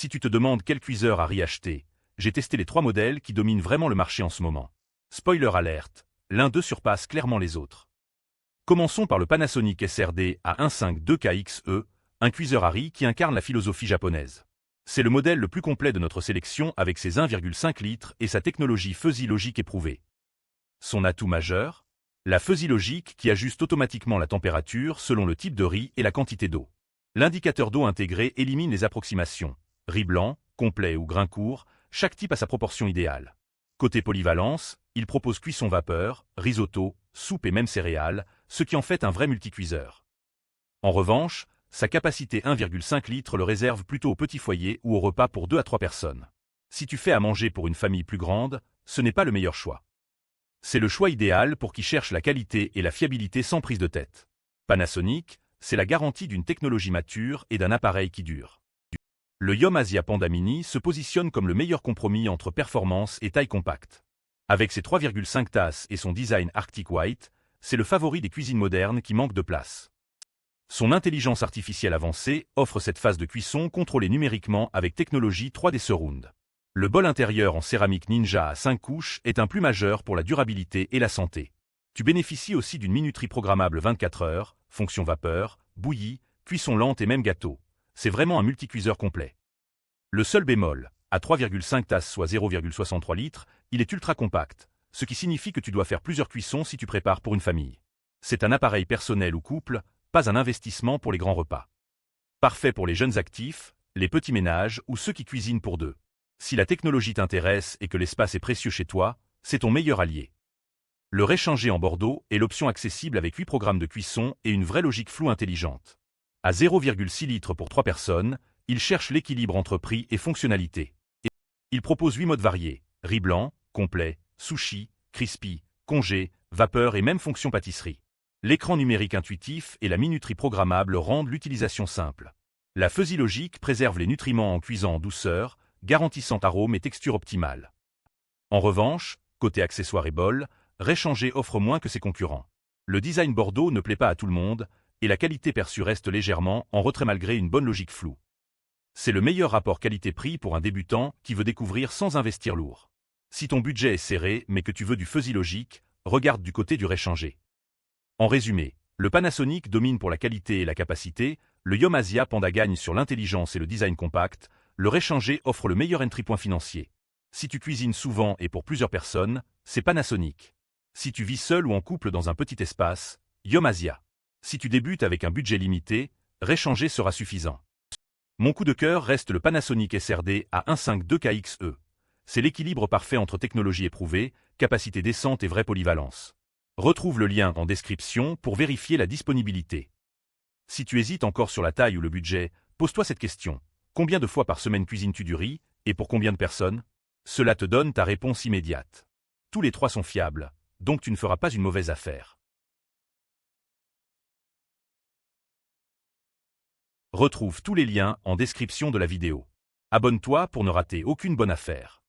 Si tu te demandes quel cuiseur à riz acheter, j'ai testé les 3 modèles qui dominent vraiment le marché en ce moment. Spoiler alerte, l'un d'eux surpasse clairement les autres. Commençons par le Panasonic SRD A152KXE, un cuiseur à riz qui incarne la philosophie japonaise. C'est le modèle le plus complet de notre sélection avec ses 1,5 litres et sa technologie Fuzzy Logic éprouvée. Son atout majeur? La Fuzzy Logic qui ajuste automatiquement la température selon le type de riz et la quantité d'eau. L'indicateur d'eau intégré élimine les approximations. Riz blanc, complet ou grain court, chaque type a sa proportion idéale. Côté polyvalence, il propose cuisson vapeur, risotto, soupe et même céréales, ce qui en fait un vrai multicuiseur. En revanche, sa capacité 1,5 litres le réserve plutôt au petit foyer ou au repas pour 2 à 3 personnes. Si tu fais à manger pour une famille plus grande, ce n'est pas le meilleur choix. C'est le choix idéal pour qui cherche la qualité et la fiabilité sans prise de tête. Panasonic, c'est la garantie d'une technologie mature et d'un appareil qui dure. Le Yomasia Panda Mini se positionne comme le meilleur compromis entre performance et taille compacte. Avec ses 3,5 tasses et son design Arctic White, c'est le favori des cuisines modernes qui manquent de place. Son intelligence artificielle avancée offre cette phase de cuisson contrôlée numériquement avec technologie 3D Surround. Le bol intérieur en céramique Ninja à 5 couches est un plus majeur pour la durabilité et la santé. Tu bénéficies aussi d'une minuterie programmable 24 heures, fonction vapeur, bouillie, cuisson lente et même gâteau. C'est vraiment un multicuiseur complet. Le seul bémol, à 3,5 tasses soit 0,63 litres, il est ultra compact, ce qui signifie que tu dois faire plusieurs cuissons si tu prépares pour une famille. C'est un appareil personnel ou couple, pas un investissement pour les grands repas. Parfait pour les jeunes actifs, les petits ménages ou ceux qui cuisinent pour deux. Si la technologie t'intéresse et que l'espace est précieux chez toi, c'est ton meilleur allié. Le réchangé en Bordeaux est l'option accessible avec 8 programmes de cuisson et une vraie logique floue intelligente. À 0,6 litres pour 3 personnes, il cherche l'équilibre entre prix et fonctionnalité. Il propose 8 modes variés, riz blanc, complet, sushi, crispy, congé, vapeur et même fonction pâtisserie. L'écran numérique intuitif et la minuterie programmable rendent l'utilisation simple. La Fuzzy Logic préserve les nutriments en cuisant en douceur, garantissant arôme et texture optimale. En revanche, côté accessoires et bol, Réchangé offre moins que ses concurrents. Le design Bordeaux ne plaît pas à tout le monde, et la qualité perçue reste légèrement en retrait malgré une bonne logique floue. C'est le meilleur rapport qualité-prix pour un débutant qui veut découvrir sans investir lourd. Si ton budget est serré mais que tu veux du Fuzzy Logic, regarde du côté du Réchangé. En résumé, le Panasonic domine pour la qualité et la capacité, le Yomasia Panda gagne sur l'intelligence et le design compact, le Réchangé offre le meilleur entry point financier. Si tu cuisines souvent et pour plusieurs personnes, c'est Panasonic. Si tu vis seul ou en couple dans un petit espace, Yomasia. Si tu débutes avec un budget limité, Réchangé sera suffisant. Mon coup de cœur reste le Panasonic SRD A152KXE. C'est l'équilibre parfait entre technologie éprouvée, capacité décente et vraie polyvalence. Retrouve le lien en description pour vérifier la disponibilité. Si tu hésites encore sur la taille ou le budget, pose-toi cette question. Combien de fois par semaine cuisines-tu du riz, et pour combien de personnes? Cela te donne ta réponse immédiate. Tous les 3 sont fiables, donc tu ne feras pas une mauvaise affaire. Retrouve tous les liens en description de la vidéo. Abonne-toi pour ne rater aucune bonne affaire.